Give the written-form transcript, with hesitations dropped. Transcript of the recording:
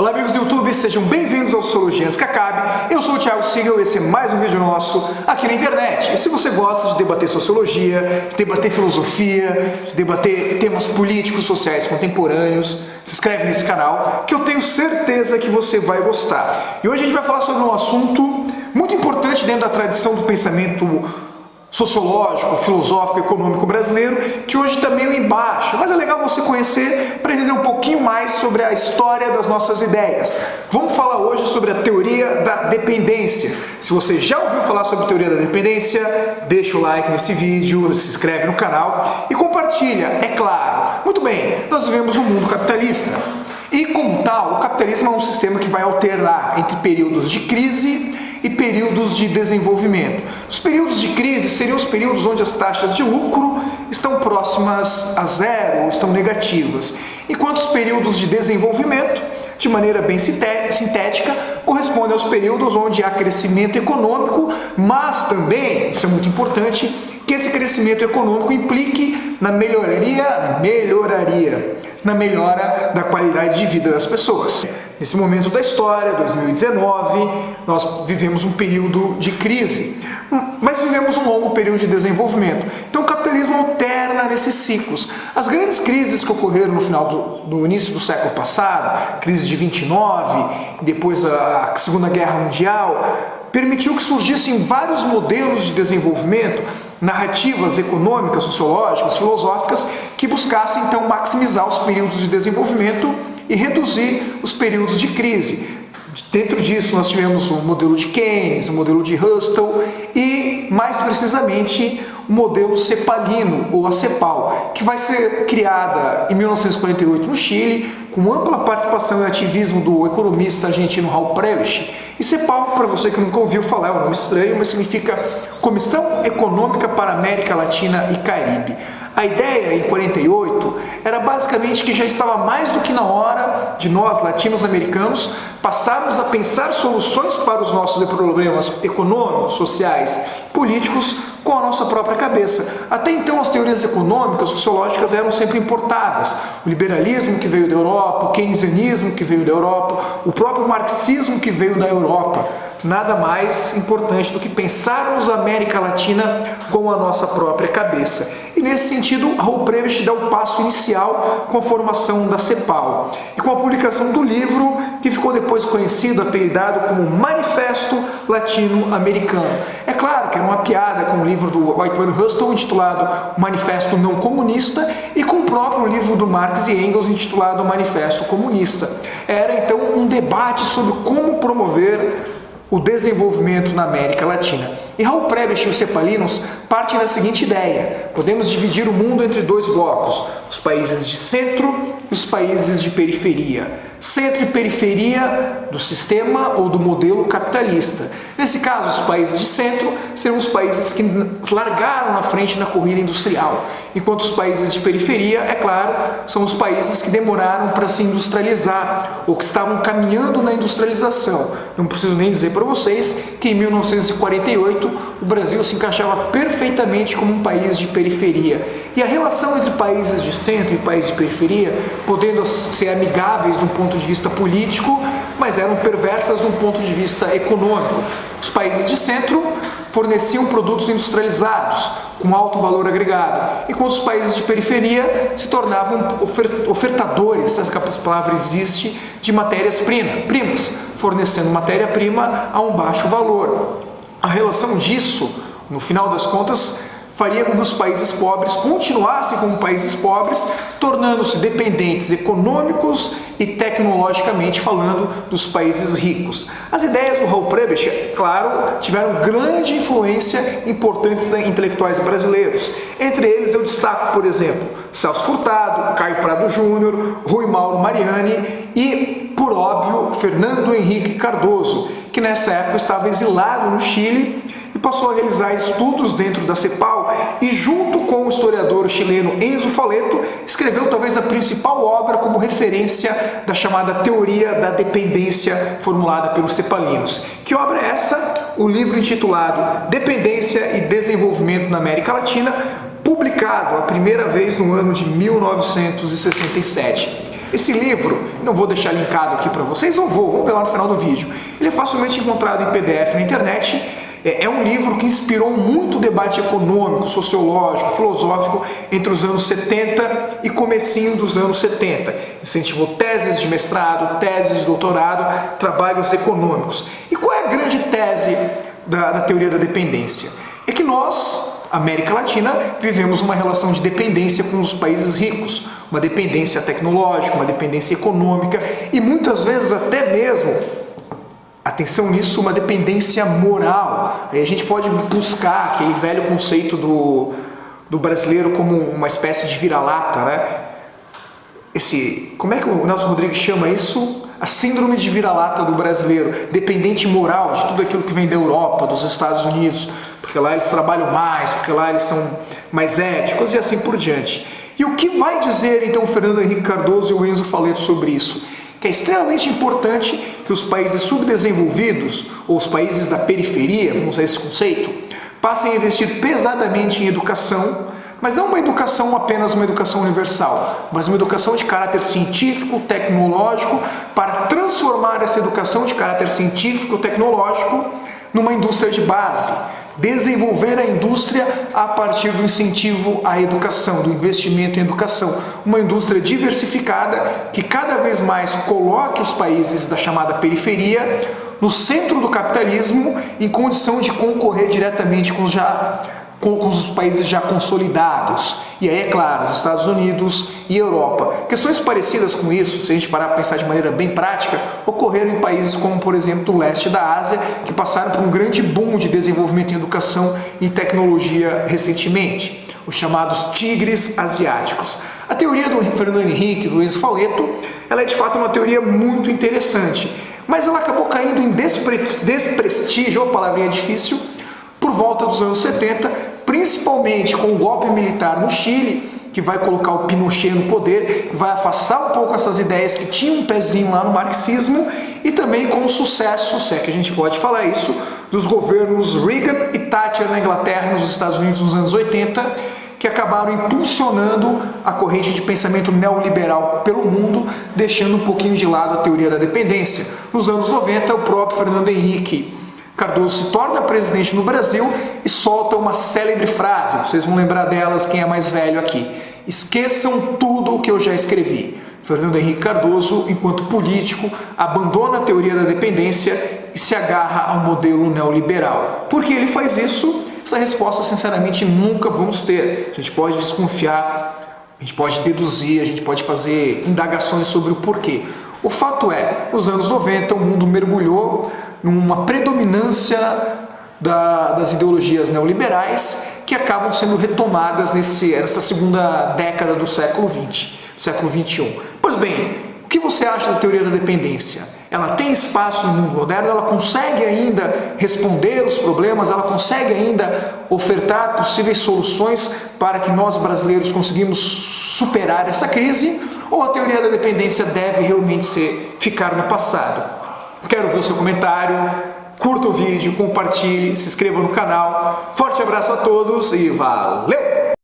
Olá amigos do YouTube, sejam bem-vindos ao Sociologia Antes que Acabe. Eu sou o Thiago Sigel e esse é mais um vídeo nosso aqui na internet. E se você gosta de debater sociologia, de debater filosofia, de debater temas políticos, sociais, contemporâneos, se inscreve nesse canal que eu tenho certeza que você vai gostar. E hoje a gente vai falar sobre um assunto muito importante dentro da tradição do pensamento sociológico, filosófico, econômico brasileiro, que hoje está meio em baixa, mas é legal você conhecer para entender um pouquinho mais sobre a história das nossas ideias. Vamos falar hoje sobre a teoria da dependência. Se você já ouviu falar sobre a teoria da dependência, deixa o like nesse vídeo, se inscreve no canal e compartilha, é claro. Muito bem, nós vivemos num mundo capitalista. E como tal, o capitalismo é um sistema que vai alternar entre períodos de crise e períodos de desenvolvimento. Os períodos de crise seriam os períodos onde as taxas de lucro estão próximas a zero ou estão negativas, enquanto os períodos de desenvolvimento, de maneira bem sintética, correspondem aos períodos onde há crescimento econômico, mas também, isso é muito importante, que esse crescimento econômico implique na melhora da qualidade de vida das pessoas. Nesse momento da história, 2019, nós vivemos um período de crise, mas vivemos um longo período de desenvolvimento. Então o capitalismo alterna nesses ciclos. As grandes crises que ocorreram no início do século passado, crise de 29, depois a Segunda Guerra Mundial, permitiu que surgissem vários modelos de desenvolvimento, narrativas econômicas, sociológicas, filosóficas, que buscassem então maximizar os períodos de desenvolvimento e reduzir os períodos de crise. Dentro disso nós tivemos o modelo de Keynes, o modelo de Husserl e, mais precisamente, o modelo cepalino, ou a CEPAL, que vai ser criada em 1948 no Chile, com ampla participação e ativismo do economista argentino Raul Prebisch. E CEPAL, para você que nunca ouviu falar, é um nome estranho, mas significa Comissão Econômica para a América Latina e Caribe. A ideia, em 48, era basicamente que já estava mais do que na hora de nós, latinos-americanos, passarmos a pensar soluções para os nossos problemas econômicos, sociais, políticos, com a nossa própria cabeça. Até então as teorias econômicas, sociológicas eram sempre importadas. O liberalismo que veio da Europa, o keynesianismo que veio da Europa, o próprio marxismo que veio da Europa. Nada mais importante do que pensarmos a América Latina com a nossa própria cabeça. E nesse sentido, Raul Prebisch dá o passo inicial com a formação da CEPAL e com a publicação do livro que ficou depois conhecido, apelidado como Manifesto Latino-Americano. É claro que era uma piada com o livro do Whitman Husserl intitulado Manifesto Não Comunista e com o próprio livro do Marx e Engels intitulado Manifesto Comunista. Era então um debate sobre como promover o desenvolvimento na América Latina. E Raul Prebisch e os cepalinos partem da seguinte ideia: podemos dividir o mundo entre dois blocos, os países de centro e os países de periferia. Centro e periferia do sistema ou do modelo capitalista. Nesse caso, os países de centro serão os países que largaram na frente na corrida industrial, enquanto os países de periferia, é claro, são os países que demoraram para se industrializar ou que estavam caminhando na industrialização. Não preciso nem dizer para vocês que em 1948 o Brasil se encaixava perfeitamente como um país de periferia. E a relação entre países de centro e países de periferia, podendo ser amigáveis de um ponto de vista político, mas eram perversas de um ponto de vista econômico. Os países de centro forneciam produtos industrializados, com alto valor agregado, enquanto os países de periferia se tornavam ofertadores, se essa palavra existe, de matérias-primas, fornecendo matéria-prima a um baixo valor. A relação disso, no final das contas, faria com que os países pobres continuassem como países pobres, tornando-se dependentes econômicos e tecnologicamente falando dos países ricos. As ideias do Raul Prebisch, claro, tiveram grande influência em importantes intelectuais brasileiros. Entre eles eu destaco, por exemplo, Celso Furtado, Caio Prado Júnior, Rui Mauro Mariani e, por óbvio, Fernando Henrique Cardoso, que nessa época estava exilado no Chile e passou a realizar estudos dentro da CEPAL e, junto com o historiador chileno Enzo Faleto, escreveu talvez a principal obra como referência da chamada teoria da dependência formulada pelos cepalinos. Que obra é essa? O livro intitulado Dependência e Desenvolvimento na América Latina, publicado a primeira vez no ano de 1967. Esse livro, não vou deixar linkado aqui para vocês, ou vou ver lá no final do vídeo. Ele é facilmente encontrado em PDF na internet. É um livro que inspirou muito o debate econômico, sociológico, filosófico entre os anos 70 e comecinho dos anos 70. Incentivou teses de mestrado, teses de doutorado, trabalhos econômicos. E qual é a grande tese da teoria da dependência? É que nós, América Latina, vivemos uma relação de dependência com os países ricos, uma dependência tecnológica, uma dependência econômica e muitas vezes até mesmo, atenção nisso, uma dependência moral. Aí a gente pode buscar aquele velho conceito do brasileiro como uma espécie de vira-lata, né? Como é que o Nelson Rodrigues chama isso? A síndrome de vira-lata do brasileiro, dependente moral de tudo aquilo que vem da Europa, dos Estados Unidos, porque lá eles trabalham mais, porque lá eles são mais éticos e assim por diante. E o que vai dizer então o Fernando Henrique Cardoso e o Enzo Faleto sobre isso? Que é extremamente importante que os países subdesenvolvidos, ou os países da periferia, vamos usar esse conceito, passem a investir pesadamente em educação, mas não uma educação apenas uma educação universal, mas uma educação de caráter científico, tecnológico, para transformar essa educação de caráter científico, tecnológico, numa indústria de base. Desenvolver a indústria a partir do incentivo à educação, do investimento em educação. Uma indústria diversificada que cada vez mais coloque os países da chamada periferia no centro do capitalismo, em condição de concorrer diretamente com os países já consolidados. E aí, é claro, os Estados Unidos e Europa. Questões parecidas com isso, se a gente parar para pensar de maneira bem prática, ocorreram em países como, por exemplo, o leste da Ásia, que passaram por um grande boom de desenvolvimento em educação e tecnologia recentemente, os chamados tigres asiáticos. A teoria do Fernando Henrique, do Enzo Faleto, ela é de fato uma teoria muito interessante, mas ela acabou caindo em desprestígio, uma palavrinha difícil, por volta dos anos 70, principalmente com o golpe militar no Chile, que vai colocar o Pinochet no poder, vai afastar um pouco essas ideias que tinham um pezinho lá no marxismo, e também com o sucesso, se é que a gente pode falar isso, dos governos Reagan e Thatcher na Inglaterra e nos Estados Unidos nos anos 80, que acabaram impulsionando a corrente de pensamento neoliberal pelo mundo, deixando um pouquinho de lado a teoria da dependência. Nos anos 90, o próprio Fernando Henrique Cardoso se torna presidente no Brasil e solta uma célebre frase, vocês vão lembrar delas, quem é mais velho aqui: esqueçam tudo o que eu já escrevi. Fernando Henrique Cardoso, enquanto político, abandona a teoria da dependência e se agarra ao modelo neoliberal. Por que ele faz isso? Essa resposta, sinceramente, nunca vamos ter. A gente pode desconfiar, a gente pode deduzir, a gente pode fazer indagações sobre o porquê. O fato é, nos anos 90, o mundo mergulhou numa predominância das ideologias neoliberais que acabam sendo retomadas nessa segunda década do século XX, século XXI. Pois bem, o que você acha da teoria da dependência? Ela tem espaço no mundo moderno? Ela consegue ainda responder os problemas? Ela consegue ainda ofertar possíveis soluções para que nós brasileiros conseguimos superar essa crise? Ou a teoria da dependência deve realmente ficar no passado? Quero ver o seu comentário, curta o vídeo, compartilhe, se inscreva no canal. Forte abraço a todos e valeu!